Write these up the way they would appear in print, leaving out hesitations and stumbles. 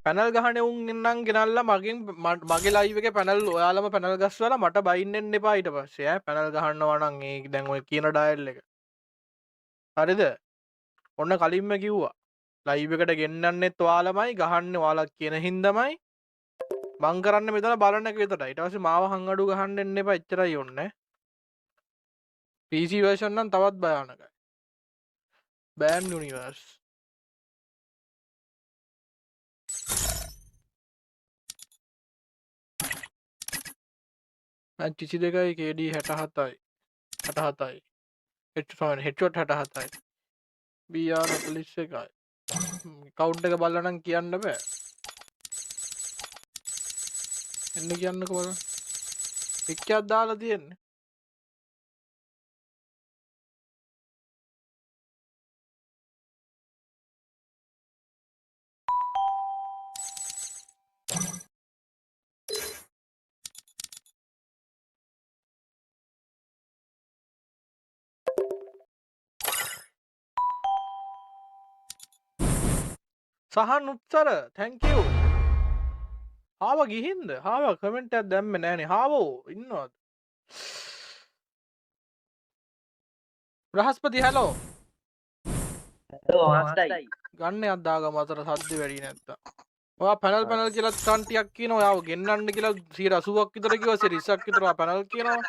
Panel ගහන උන් නම් ගෙනල්ලා මගෙන් මගේ ලයිව් එකේ පැනල් ඔයාලම පැනල් ගස්වලා මට බයින්න එන්න එපා ඊට පස්සේ ඈ පැනල් ගහනවා නම් ඒ දැන් ඔය කියන ඩයල් එක හරිද ඔන්න කලින්ම කිව්වා ලයිව් එකට ගෙන්නන්නෙත් ඔයාලමයි ගහන්නේ ඔයාලා කියන හින්දාමයි මං කරන්න මෙතන බලන එක විතරයි ඊට පස්සේ මාව හංගඩු ගහන්න එන්න එපා එච්චරයි ඕනේ PC version නම් තවත් භයානකයි ban universe මැච් 22යි KD 67යි 67යි headshot 67යි BR 41යි කවුන්ට් එක බලලා නම් කියන්න බෑ එන්න කියන්නකෝ බලන්න එකක් දාලා තියෙන්නේ සහන් උත්තර thank you හාව ගිහින්ද හාව කමෙන්ට් එකක් දැම්මේ නැහනේ හාවෝ ඉන්නවද බ්‍රහස්පති hello ගන්න යක් දාගම අතර සද්ද වැඩි නැත්තම් ඔයා පැනල් කියලා කන්ටියක් කියනවා ඔයාව ගෙන්නන්න කියලා 180ක් විතර කිව්වා 120ක් විතර ඔයා පැනල් කියනවා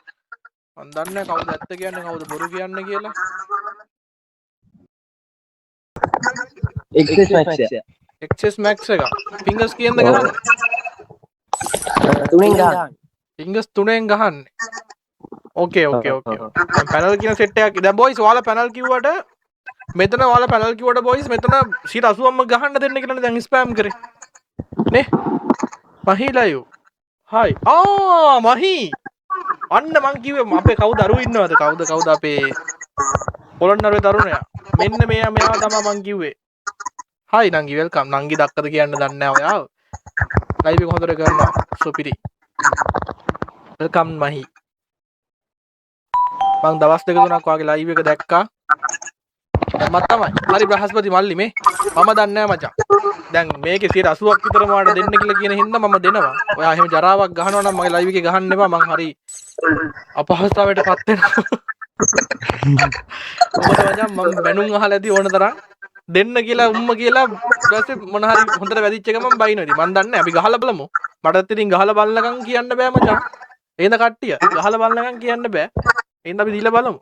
මන් දන්නේ කවුද ඇත්ත කියන්නේ කවුද බොරු කියන්නේ කියලා XS Max එක fingers කියනද ගහන්නේ තුනෙන් ගන්න fingers 3ෙන් ගහන්නේ ඕකේ පැනල් කියන සෙට් එකක් දැන් බොයිස් ඔයාලා පැනල් කිව්වට මෙතන ඔයාලා පැනල් කිව්වට බොයිස් මෙතන 180ක්ම ගහන්න දෙන්න කියලානේ දැන් ස්පෑම් කරේ නේ මහිලයෝ හයි මහි අන්න මං කිව්වේ අපේ කවුද දරුවෝ ඉන්නවද කවුද අපේ පොළොන්නරුවේ තරුණයා මෙන්න මෙයා තමයි මං කිව්වේ හයි නංගි වෙල්කම් නංගි දක්කද කියන්න දන්නේ නැහැ ඔයාව ලයිව් එක හොඳට කරනවා සුපිරි වෙල්කම් මහි මං දවස් දෙක තුනක් වාගේ ලයිව් එක දැක්කා මම තමයි හරි බ්‍රහස්පති මල්ලි මේ මම දන්නේ නැහැ මචං දැන් මේකේ 180ක් විතර මාට දෙන්න කියලා කියන හින්දා මම දෙනවා ඔයා එහෙම ජරාවක් ගහනවා නම් මගේ ලයිව් එකේ ගහන්න එපා මං හරි අපහසුතාවයටපත් වෙනවා මොකද මචං මම බැනුම් අහලා ඇති ඕන තරම් දෙන්න කියලා උම්ම කියලා ඊට පස්සේ මොන හරි හොඳට වැදිච්ච එක මම බයිනවා ඉතින් මන් දන්නේ අපි ගහලා බලමු මටත් ඉතින් ගහලා බලනකම් කියන්න බෑ මචං එහෙනම් කට්ටිය ගහලා බලනකම් කියන්න බෑ එහෙනම් අපි දීලා බලමු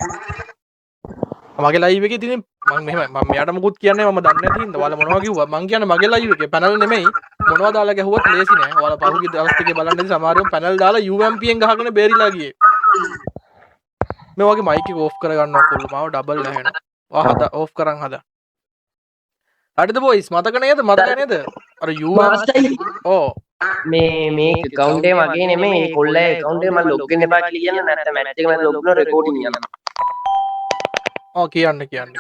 මගේ ලයිව් එකේ ඉතින් මම මෙයාට මොකුත් කියන්නේ මම දන්නේ නැති හින්දා ඔයාලා මොනවා කිව්වා මං කියන්නේ මගේ ලයිව් එකේ පැනල් නෙමෙයි මොනවා දාලා ගැහුවත් ලේසි නෑ ඔයාලා පහුගිය දවස් ටිකේ බලන්නදී සමහරව පැනල් දාලා UMP එකෙන් ගහගෙන බේරිලා ගියේ මේ වගේ මයික් එක ඕෆ් කරගන්නවා කොල්ල මාව ඩබල් නැහෙනවා ඔයා ඕෆ් කරන් හදා හරිද බොයිස් මතක නේද අර ඕ මේ account එක මගේ නෙමෙයි කොල්ලේ account එක මම log වෙන්න එපා කියලා කියන්න නැත්නම් match එක මම log කරන recording යනවා කියන්න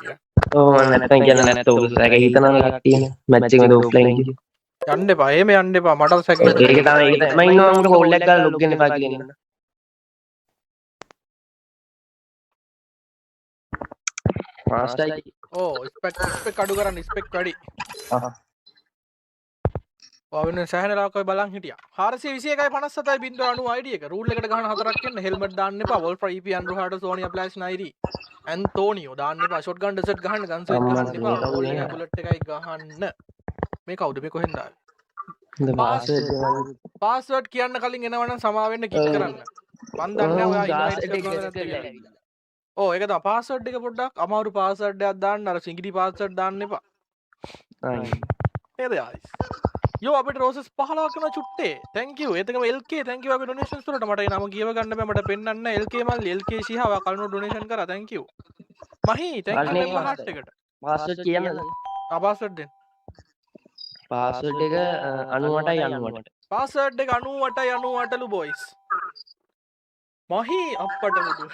ඕ නැත්නම් කියන්න නැත්නම් ඒක හිතනවා කට්ටියනේ match එක මම offline කියලා යන්න එපා එහෙම යන්න එපා මට සැකේ ඒක තමයි මම ඉන්නවා උන්ට කෝල් එකක් ගාලා log වෙන්න එපා කියලා ඉන්න මාස්ටර් ස්පෙක් අඩු කරන්න ස්පෙක් වැඩි ඔවන සහනලාක බලන් හිටියා 421.57.90 ID එක රූල් එකට ගහන හතරක් වෙන හෙල්මට් දාන්න එපා වොල්ෆ් IP අන්ඩ්‍රොයිඩ් සෝනියා ෆ්ලෑෂ් නයිරි ඇන්තෝනියෝ දාන්න එපා ෂොට් ගන් ඩෙසර්ට් ගහන්න ගන් සෙට් ගහන්න එපා බුලට් එකයි ගහන්න මේ කවුද මේ කොහෙන්ද ආවේ පාස්වර්ඩ් කියන්න කලින් එනවනම් සමා වෙන්න කික් කරන්න මන් දන්නේ ඔයා ඉන්වයිට් කරනවා ඒක තමයි පාස්වර්ඩ් එක පොඩ්ඩක් අමාරු පාස්වර්ඩ් එකක් දාන්න අර සිංගිටි පාස්වර්ඩ් දාන්න එපා නේද guys යෝ අපිට රෝසස් 15ක් කරන චුට්ටේ thank you එතකම LK thank you අපේ ඩොනේෂන්ස් වලට මට ඒ නම කියව ගන්න බෑ මට පෙන්නන්න LK මල්ලි LK ශිහාව කලින් ඩොනේෂන් කරා thank you මහි thank you මේ හાર્ට් එකට පාස්වර්ඩ් කියන්නද පාස්වර්ඩ් දෙන්න පාස්වර්ඩ් එක 98යි 98 පාස්වර්ඩ් එක 98යි 98ලු බොයිස් මහි අප්පට මුදු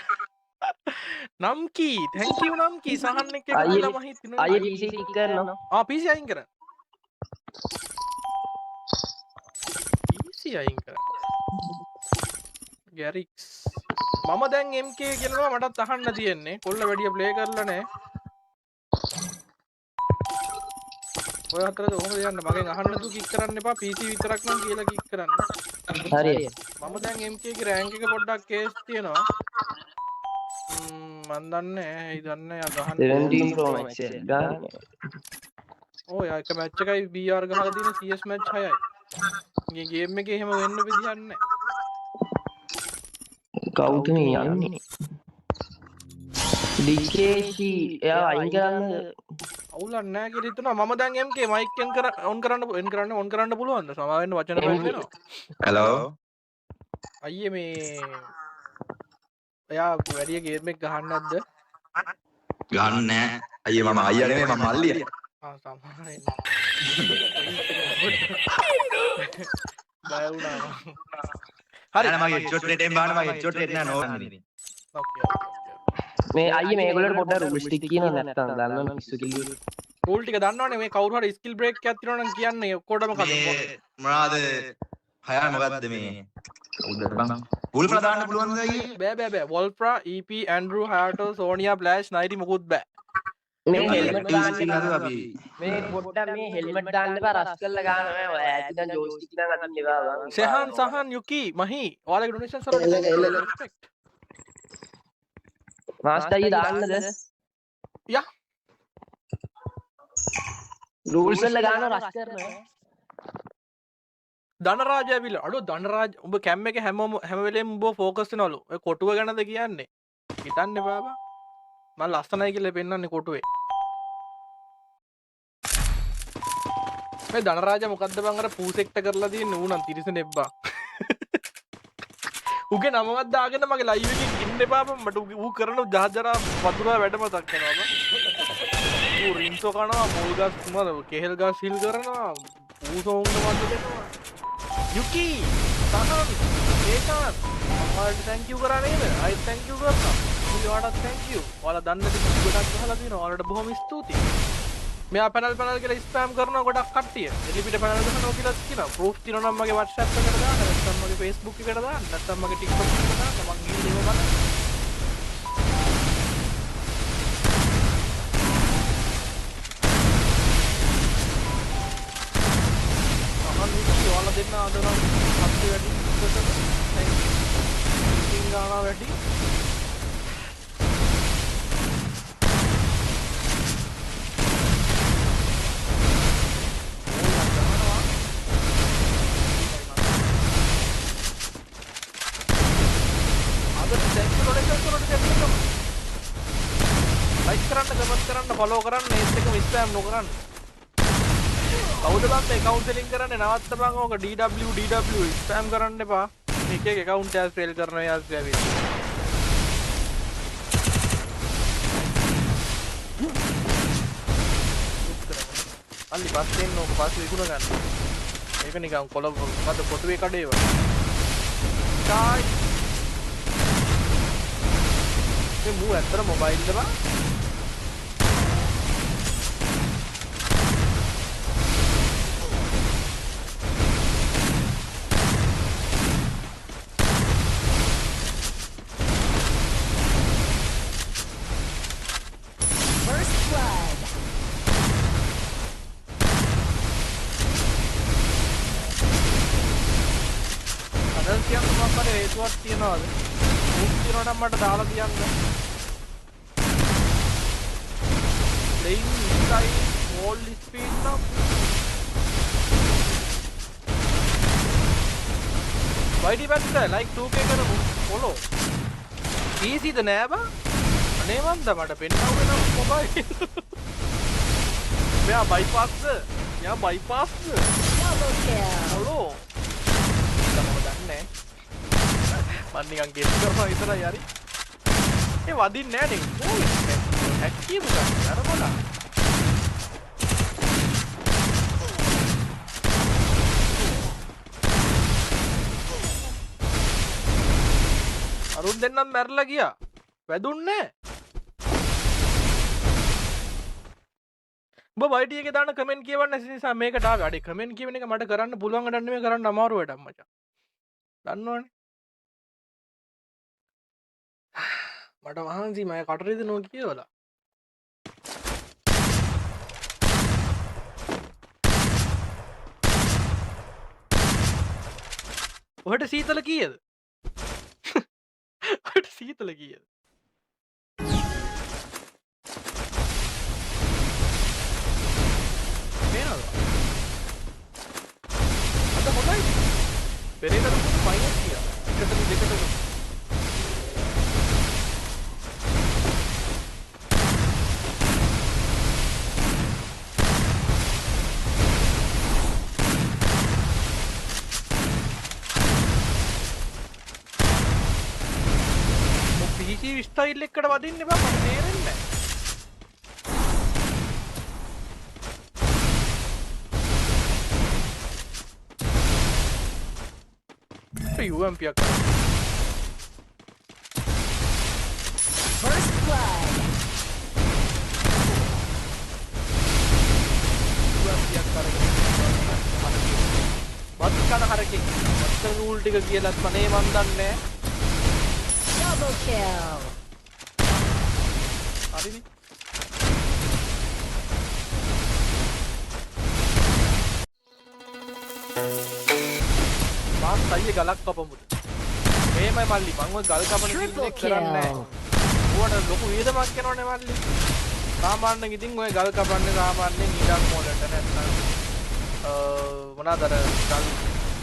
නම්කී thank you නම්කී සහන් එක්ක කියලා මහි තිනු අයියේ PC ටික කරනවා PC අයින් කරන්න අයින් කර ගැරික්ස් මම දැන් MK කියනවා මටත් අහන්න තියෙන්නේ කොල්ල වැඩිය ප්ලේ කරලා නැහැ ඔය හතරද කොහොමද යන්න මගෙන් අහන්න නැතුව කික් කරන්න එපා PC විතරක් නම් කියලා කික් කරන්න හරි මම දැන් MK ගේ රෑන්ක් එක පොඩ්ඩක් කේස් තියෙනවා මන් දන්නේ ඇයි දන්නේ යා ගහන්න 17 Pro Max එක ගන්න ඕ යා එක මැච් එකයි BR ගහලා තියෙන CS මැච් 6යි මේ ගේම් එකේ එහෙම වෙන්න විදිහක් නැහැ කවුද මේ යන්නේ DKC එයා අයින් කරන්න අවුලක් නැහැ කියලා හිතනවා මම දැන් MK මයික් ඔන් කරන්න පුළුවන්ද සමා වෙන්න වචන පැටලෙනවා හලෝ අයියේ මේ එයා වැඩි ගේම් එක ගහන්න නැද්ද ගන්න නෑ අයියේ මම අයියා නෙමෙයි මම මල්ලිය සමාවෙන්න බය වුණා හරි මගේ ෂොට් රේට් එකෙන් බලන්න මගේ ෂොට් රේට් නෑ නෝන්නේ ඕකේ මේ අයියේ මේගොල්ලෝ පොඩ්ඩක් රුල් ස්ටික් කියනවා නැත්තම් දන්නවනේ පිස්සු කිල්ලුවේ රූල් ටික දන්නවනේ මේ කවුරු හරි ස්කිල් බ්‍රේක් එකක් තියෙනවා නම් කියන්නේ ඔක්කොටම කලින් මොනවාද හයන මොකද්ද මේ කවුද බං වුල්ෆ්ලා දාන්න පුළුවන්ද අයියේ බෑ වොල්ෆ්‍රා EP ඇන්ඩ්‍රු හයාටෝ සෝනියා බ්ලෑෂ් නයිටි මොකුත් බෑ මේ හෙල්මට් දාන්න ඉන්නද අපි මේ පොඩ්ඩක් මේ හෙල්මට් දාන්න එපා රස් කරලා ගන්න ඔය ඈතින් ජෝස්ටික් නම් අදින්න එපා බං සහන් යුකි මහි ඔයාලගේ ඩොනේෂන්ස් වල respect මාස්ටර් අයියේ දාන්නද යා රූල්ස් වල ගන්න රස් කරනවා ධනරාජ ඇවිල්ලා අඩෝ ධනරාජ උඹ කැම් එක හැම වෙලේම උඹ ફોකස් වෙනවලු ඔය කොටුව ගැනද කියන්නේ හිතන්න බාබා මම ලස්සනයි කියලා පෙන්නන්නේ කොටුවේ මේ ධනරාජ මොකද්ද බං අර පූසෙක්ට කරලා තියෙන්නේ ඌ නම් තිරිසනෙක් බං උගේ නමවත් දාගෙන මගේ ලයිව් එකකින් ඉන්න එපා බං මට ඌ කරන ජහජරා වතුරා වැඩ මතක් වෙනවා බං ඌ රින්සෝ කනවා මොල් ගස් මොනවද කෙහෙල් ගස් හිල් කරනවා ඌ සෝංග වන්ද දෙනවා යුකි සහන් ඒකාන් ඔයාලට thank you කරා නේද I thank you කරනවා ඔයාලට thank you ඔයාලා දන්නේ නැති ගොඩක් ගහලා තියෙනවා ඔයාලට බොහොම ස්තුතියි මෙයා පැනල් කියලා ස්පෑම් කරනවා ගොඩක් කට්ටිය එලිපිට පැනල් ගහනවා කියලා කියනවා ප්‍රූෆ් තියෙනවා නම් මගේ WhatsApp එකට දාන්න නැත්නම් මගේ Facebook එකට දාන්න නැත්නම් මගේ TikTok එකට දාන්න මං ගිහින් ඒව බලන්න ඔයාලා දෙන්න ආදරම් අපේ වැඩි ඉස්සරට thank you ඉතින් ගානා වැඩි ලයික් කරන්න කමෙන්ට් කරන්න ෆලෝ කරන්න ඒත් එකම ස්පෑම් නොකරන්න කවුද බං මේ කවුන්සලින් කරන්නේ නවත්තපන් ඕක DW ස්පෑම් කරන්න එපා එක එක account එකක් ෆේල් කරනවා යාස් ගාවේ අලි පස්සෙන් ඕක පස්සේ විකුණ ගන්න ඒක නිකන් කොළඹ මත කොටුවේ කඩේව ටායි මේ මූ ඇත්තට මොබයිල්ද බං හේතුවක් තියනවාද? මුක් තියනවා නම් මට දාලා තියන්න. Playing inside wall speed නම් YD පැත්ත like 2k කරමු follow. easy ද නෑ බා? අනේ මන්ද මට පෙන්නව වෙන මොබයිල්. මෙයා bypass double kill. follow. මම දන්නේ මන් නිකන් ගෙස් කරනවා විතරයි හරි. ඒ වදින්නේ නෑ නේ. හැක් කියමු ගන්න. අර බලන්න. අරුන් දෙන්නම් මැරලා ගියා. වැදුන්නේ නෑ. ඔබ YT එකේ දාන කමෙන්ට් කියවන්න නිසා මේකට ආවේ. අඩේ කමෙන්ට් කියවන එක මට කරන්න පුළුවන් ගන්න නෙමෙයි කරන්න අමාරු වැඩක් මචං. දන්නවනේ. මට වහන්සි මම කටරිද නෝ කියවලා ඔහට සීතල කීයද? ඔහට සීතල කීයද? පේනවද? අද හොඳයි. පෙරේදා මයිනස් කියලා. එකට දෙකට ස්ටයිල් එකට වදින්න එපා මම තේරෙන්නේ නැහැ. UMP එකක් First blood. UMP එකක් කරගෙන බත් කන හරකේ මස්ටර් රූල් ටික කියලාත් මනේ මන් දන්නේ නැහැ. Double kill. හරිනේ. මාත් අයියේ ගලක් කපමුද? මේමයි මල්ලි මං ඔය ගල් කපන Triple කිල්ලෙක් කරන්නේ නැහැ. ඕවට ලොකු වේදමක් යනවනේ මල්ලි. සාමාන්‍යයෙන් ඉතින් ඔය ගල් කපන්නේ සාමාන්‍යයෙන් ඊඩම් වලට නැත්නම් මොනවාද අර ගල්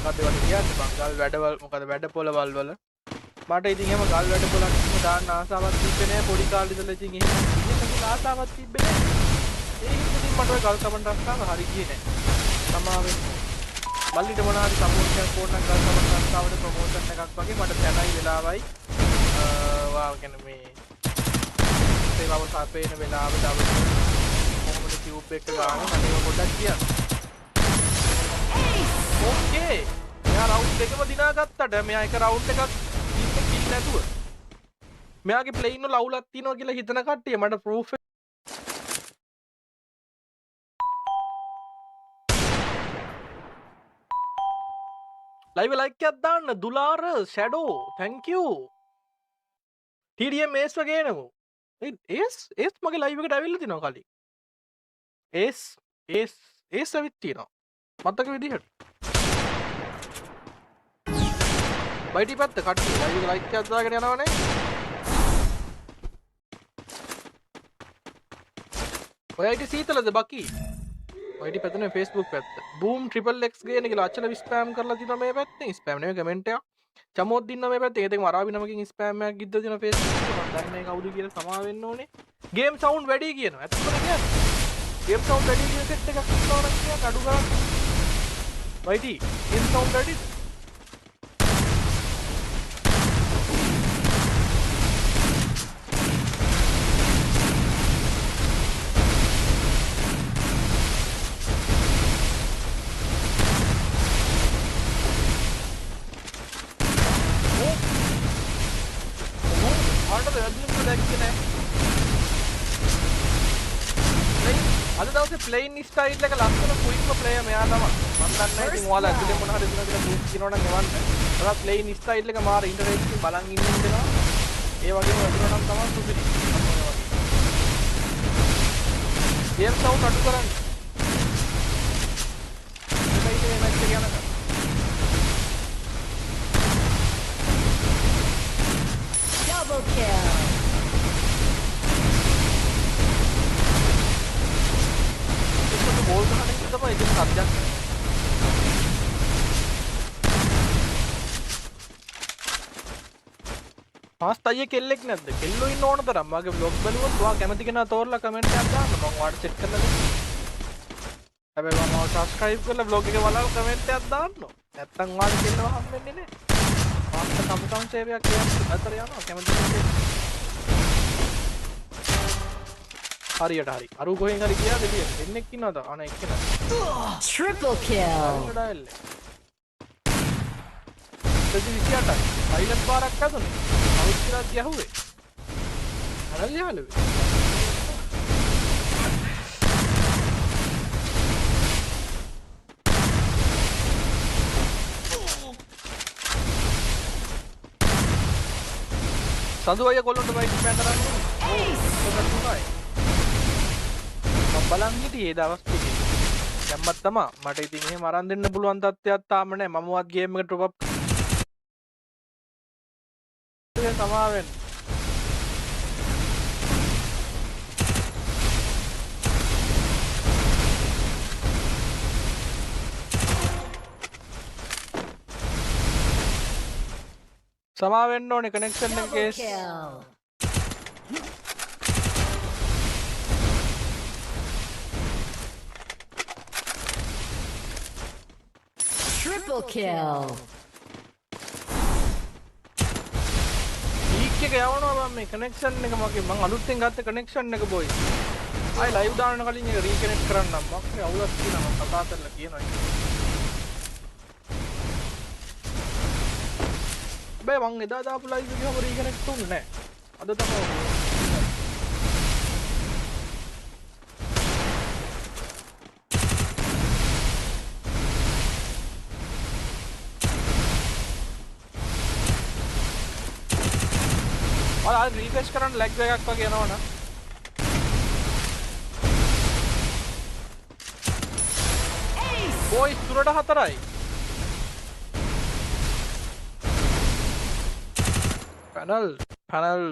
මොකද වගේ කියන්නේ බං ගල් වැඩවල මොකද වැඩ පොළවල් වල මට ඉතින් එහෙම ගල් වැඩ පොළක් දාන්න ආසාවක් තිබ්බේ නැහැ පොඩි කාලේ ඉඳලා ඉතින් එහෙම ඉතින් ආසාවක් තිබ්බේ නැහැ ඒ හින්දා මට ඔය ගල් කපන්න රස්සාව හරි ගියේ නැහැ සමාවෙන් මල්ලිට මොනවාරි සපෝට් එකක් ඕන නම් ගල් කපන්න රස්සාවට ප්‍රොමෝෂන් එකක් වගේ මට දැනයි වෙලාවයි වා කියන්නේ මේ ඒවව සාපේන වෙලාව දවස් කොහොමද කියුබ් එක ගන්න මට ඒක පොඩ්ඩක් කියන්න ඕකේ මෙයා රවුන්ඩ් එකම දිනාගත්තට මෙයා එක රවුන්ඩ් එකක් කිල් නැතුව මෙයාගේ ප්ලේන් වල අවුලක් තියෙනවා කියලා හිතන කට්ටිය මට ප්‍රූෆ් ලයිව් ලයික් එකක් දාන්න දුලාර ෂැඩෝ thank you TDM ඒස් වගේ නමු ඒස් මගේ ලයිව් එකට ඇවිල්ලා තිනවා කලින් ඒස් ඇවිත් තියෙනවා මතක විදිහට බයිටි පැත්ත කට්ටිය ලයිව් එක ලයික් එකක් දාගෙන යනවනේ ඔයයිට සීතලද බකි ඔයයිට පැත්තනේ Facebook පැත්ත බූම් ට්‍රිපල් එක්ස් ගේන කියලා අචල ස්පෑම් කරලා තිනවා මේ පැත්තෙන් ස්පෑම් නෙවෙයි කමෙන්ට් එකක් චමෝත් දින්නවා මේ පැත්තේ ඒකෙන් අරාබි නමකින් ස්පෑම් එකක් ගිද්ද දින Facebook එකේ මම දන්නේ කවුද කියලා සමා වෙන්න ඕනේ ගේම් සවුන්ඩ් වැඩි කියනවා ඇත්තටම කියන්නේ ගේම් සවුන්ඩ් වැඩි කියන සෙට් එකක් තියනවා නම් කියන අඩු ගන්න බයිටි ගේම් සවුන්ඩ් වැඩි ප්ලේන් ස්ටයිල් එක ලස්සන ක්වික් ප්ලේයර් මෙයා තමයි මම දන්නේ ඉතින් ඔයාලා ඇතුලේ මොන හරි දෙනවා කියලා බූට් කියනවා නම් එවන්න ඔයාලා ප්ලේන් ස්ටයිල් එක මාර ඉන්ටරෙස්ටිං බලන් ඉන්න දෙනවා ඒ වගේම වැදුනා නම් තමයි සුපිරි ගේම් සවුන්ඩ් අඩු කරන්න මේකයි මේ මැච් එක යනකම් Double kill. බෝල් ගහන එක තමයි ඒක සබ්ජෙක්ට් පාස්ට් අයියේ කෙල්ලෙක් නැද්ද කෙල්ලෝ ඉන්න ඕන තරම් මගේ බ්ලොග් බලුවොත් ඔයා කැමති කෙනා තෝරලා කමෙන්ට් එකක් දාන්න මම ඔයාලට චෙක් කරලා දෙන්න හැබැයි මම සබ්ස්ක්‍රයිබ් කරලා බ්ලොග් එක බලලා කමෙන්ට් එකක් දාන්න නැත්තම් ඔයාලට කෙල්ලව හම්බෙන්නේ නැහැ පාස්ට් කම්පියුටර් සේවයක් කියන්නේ අතර යනවා කැමති කෙනෙක් හරියට හරි අරු කොහෙන් හරි ගියාද එළියට දෙන්නෙක් ඉන්නවද අනේ එක්කෙනා Triple kill. ඩයල් 28යි අයිලන්ඩ් පාරක් හදුනේ අවුත් කියලා ගැහුවේ අරල් යාළුවේ සඳු අය කොල්ලන්ට බයික් පැන්දරන්න ඕනේ බලන් හිටියේ දවස් ටිකේ දැම්මත් තමා මට ඉතින් එහෙම අරන් දෙන්න පුළුවන් තත්ත්වයක් තාම නැහැ මමවත් ගේම් එක ටොප් අප් සමාවෙන්න. සමාවෙන්න ඕනේ කනෙක්ෂන් එක Double case. kill. Triple kill. ඊක් එක යවනවා මම මේ කනෙක්ෂන් එක මගේ මං අලුතෙන් ගත්ත කනෙක්ෂන් එක බොයි. ආයි ලයිව් දාන්න කලින් එක රීකනෙක්ට් කරන්නම්. මම අවුලක් තියෙනවා මම කතා කරලා කියනවා. බෑ මං එදා දාපු ලයිව් එකේම රීකනෙක්ට් වුනේ නැහැ. අද තමයි ආ රීෆ්‍රෙෂ් කරන්න ලැග් එකක් වගේ එනවනේ. බොයිස් තුනට හතරයි.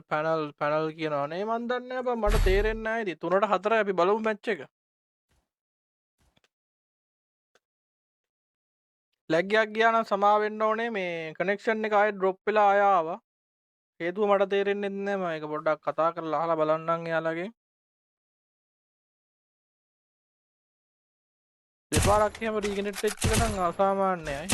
පැනල් කියනවා නේ මන් දන්නේ නැහැ බං මට තේරෙන්නේ නැහැ ඉතින් 3ට 4යි අපි බලමු මැච් එක. ලැග් එකක් ගියා නම් සමා වෙන්න ඕනේ මේ කනෙක්ෂන් එක ආයෙ ඩ්‍රොප් වෙලා ආය ආවා. හේතුව මට තේරෙන්නේ නැහැ මම ඒක පොඩ්ඩක් කතා කරලා අහලා බලන්නම් එයාලගෙන්. දෙපාරක් එහෙම රීකනෙක්ට් වෙච්ච එක නම් අසාමාන්‍යයි.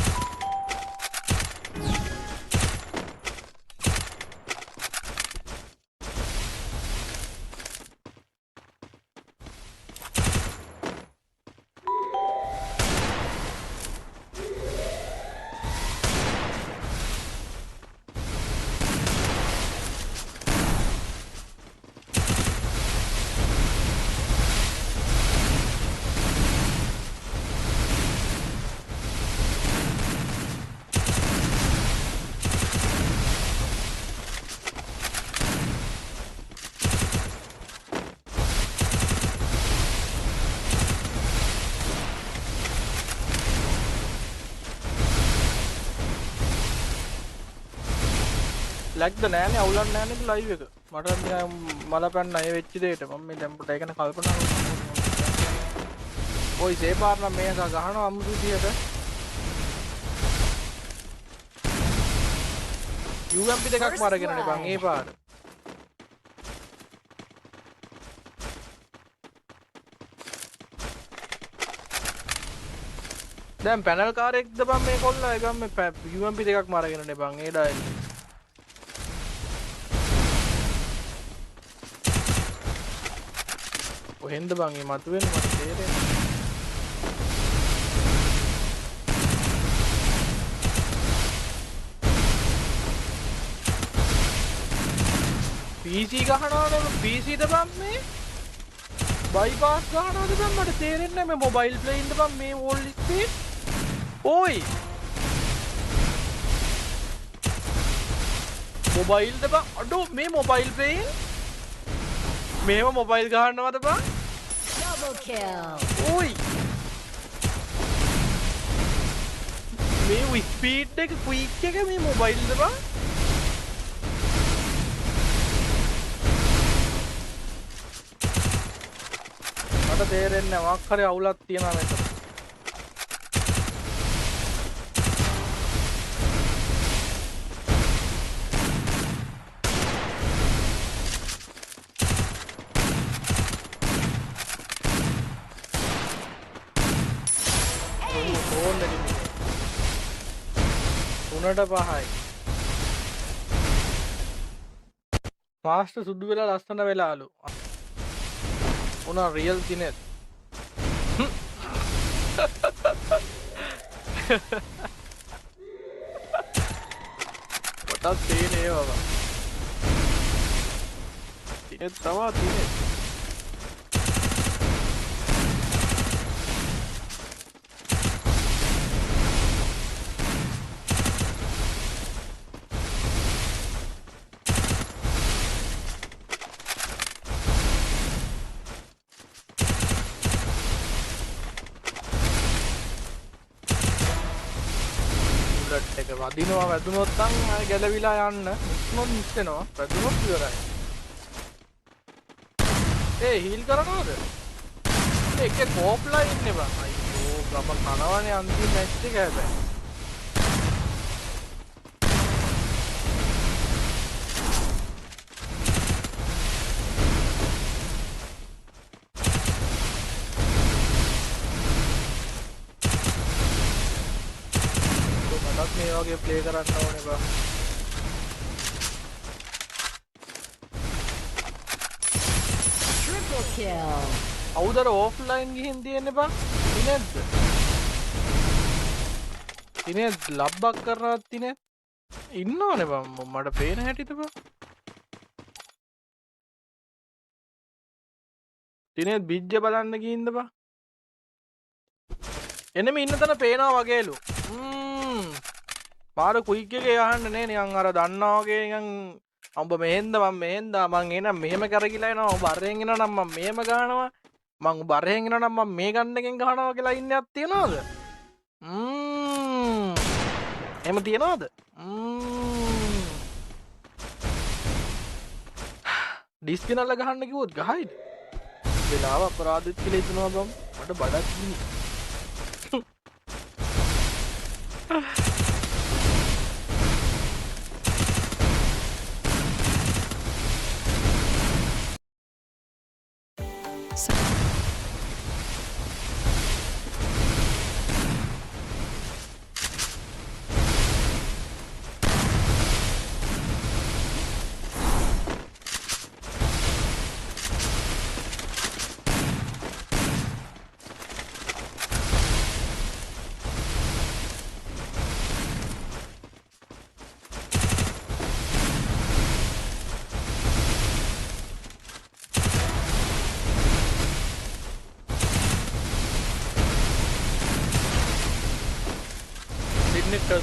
ලැග්ද නෑනේ අවුලක් නෑනේ ලයිව් එක. මට නිකන් මල පැන්න අය වෙච්ච දෙයට මම මේ දැන් පොඩ්ඩක් ඒක ගැන කල්පනා කරනවා. ඔයි සේපාර නම් මේක ගහනවා අමුතු විදියට. UMP දෙකක් මාරගෙනනේ බං ඒ පාර. දැන් පැනල් කාරයෙක්ද බං මේ කොල්ලා එකම මේ UMP දෙකක් මාරගෙනනේ බං ඒ ඩයල්. කොහෙන්ද බං මේ මතුවෙන්නේ මට තේරෙන්නේ. PC ගහනවද PC ද බං මේ? බයිපාස් ගහනවද බං මට තේරෙන්නේ නැහැ මේ මොබයිල් ප්ලේයින්ද බං මේ වෝල් ස්පීඩ්. ඕයි. මොබයිල්ද බං අඩෝ මේ මොබයිල් ප්ලේයින් මේව මොබයිල් ගහන්නවද බං? Double kill. ඕයි. මේ ස්පීඩ් එක ක්වික් එක මේ මොබයිල්ද බං? මට තේරෙන්නේ නැහැ මොකක් හරි අවුලක් තියෙනවා මේක. උනට පහයි. මාස්ටර් සුදු වෙලා ලස්සන වෙලාලු. උනා රියල් තිනෙත්. කොටස් තේනේ බබා. තිනෙත් තවා තිනෙත්. බුලට් එක වදිනවා වැදුනොත් නම් ආයෙ ගැලවිලා යන්න ඉක්මන් මිස් වෙනවා වැදුනොත් ඉවරයි ඒ හීල් කරනවද ඒකේ කෝප්ලා ඉන්නේ බං අයියෝ ගම කනවනේ අන්තිම මැච් එක හැබැයි මේ වගේ ප්ලේ කරන්න ඕනේ බා Triple kill. අවුදර ඕෆ්ලයින් ගිහින් තියෙන්නේ බා ඉනේද ඉනේද ලබ්බක් කරනවත් ඉනේ ඉන්නවනේ බා මට පේන හැටිද බා ඉනේද බිජ්ජ බලන්න ගිහින්ද බා එනෙම ඉන්න තැන පේනවා වගේලු පාර කුයික් එකේ යහන්න නේ නිකන් අර දන්නා වගේ නිකන් උඹ මෙහෙන්ද මම මෙහෙන්ද මං එනම් මෙහෙම කරගිලා එනවා උඹ අරෙන් එනවා නම් මම මෙහෙම ගහනවා මං උඹ අරෙන් එනවා නම් මම මේ ගන්න එකෙන් ගහනවා කියලා ඉන්නයක් තියනවද එහෙම තියනවද ඩිස්පිනල්ල ගහන්න කිව්වොත් ගහයිද වෙලාව අපරාධෙත් කියලා හිතනවා බම් මට බඩක් ගිනි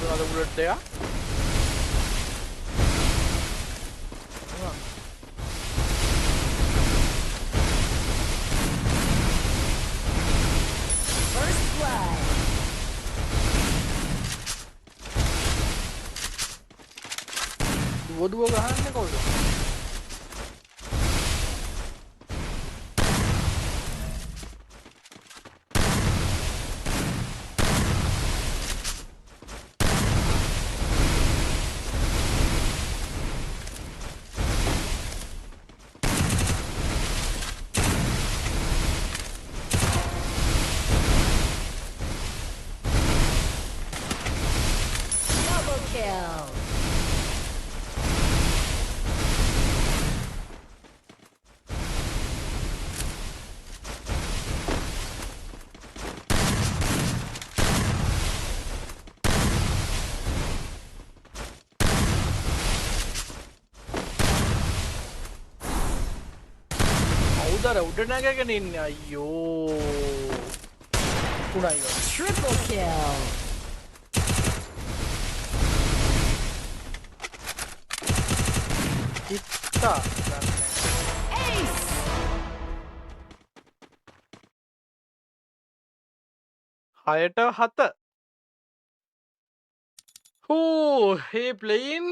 another bullet there. First blood. Dua-dua gahane kau tu. Kill. උඩ නැගගෙන ඉන්නේ අයියෝ උණයි Triple kill. ඉත්තා Ace. හයට 7 Ooh, hey playing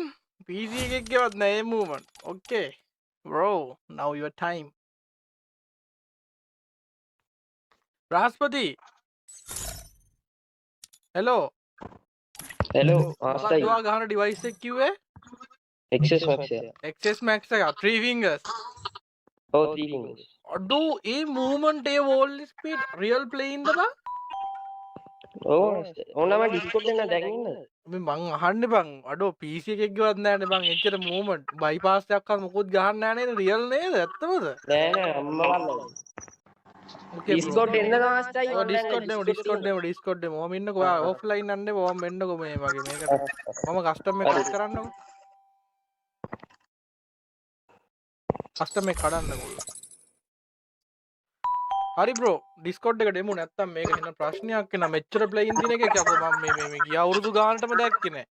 PC එකකවත් නෑ movement okay bro now your time Raspati hello ආස්තයි මොකක්ද ගහන device එක කිව්වේ XS Max XS Max එක 3 fingers ඔව් 3 fingers අඩෝ ඒ movement ඒ wall speed real playing ද බා ඔව් ඕනම Discord එක දැන් ඉන්නද මේ මං අහන්නේ බං අඩෝ PC එකකවත් නෑනේ බං එච්චර movement bypass එකක් අර මොකොත් ගහන්න නෑ නේද real නේද ඇත්තමද නෑ අම්මා වල්ලා Discord එන්න ආස්තයි Discord දෙමු මම ඉන්නකෝ ඔයා offline යන්නේ මම එන්නකෝ මේ වගේ මේකට මම custom එකක් කරන්නකෝ custom එක කඩන්නකෝ හරි බ්‍රෝ Discord එකට එමු නැත්තම් මේක වෙන ප්‍රශ්නයක් වෙන මෙච්චර ප්ලේයින් දින එක යකෝ මම මේ ගිය අවුරුදු ගානටම දැක්කේ නෑ